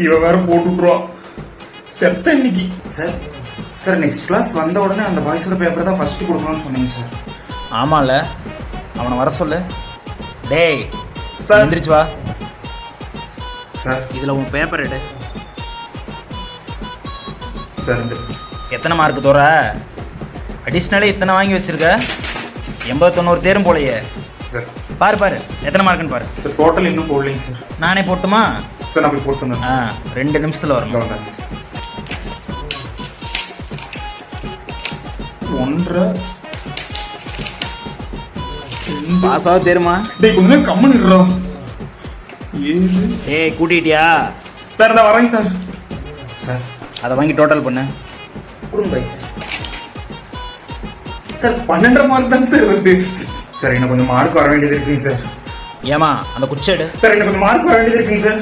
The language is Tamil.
இவ வேற போட்டு விட்டுருவான் செத்த இன்னைக்கு. சார் சார் நெக்ஸ்ட் கிளாஸ் வந்த உடனே அந்த பாய்ஸோட பேப்பர் தான் ஃபர்ஸ்ட் கொடுக்கணும்னு சொன்னீங்க சார். ஆமாம்ல, அவனை வர சொல்லு. டேய் சார். எந்திரிச்சு வா. சார் இதில் உன் பேப்பர் எடு. சார் இந்த எத்தனை மார்க் தோற? அடிஷ்னலே இத்தனை வாங்கி வச்சிருக்க. 89 தேரும் போலையே. சார் பாரு பாரு எத்தனை மார்க்குன்னு பாரு. சார் டோட்டல் இன்னும் போடலைங்க சார். நானே போட்டுமா? சார் நான் போய் போட்டுங்க. 2 நிமிஷத்தில் வரணும். வந்தாங்க சார். 1.5 பாஸாக தேருமா? டேய் கொஞ்சம் கம்மன் இருறோம். 7. ஏய் கூட்டிட்டியா? சார் நான் வரேங்க சார். சார் அதை வாங்கி டோட்டல் பண்ணு. கொடுங்க பாய்ஸ். சார் 12 மார்க் தான் சார் வருது. சார் இன்னும் கொஞ்சம் மார்க் வர வேண்டியது இருக்குங்க சார். ஏமா அந்த குச்சை எடு. சார் இன்னும் கொஞ்சம் மார்க் வர வேண்டியது இருக்குங்க சார்.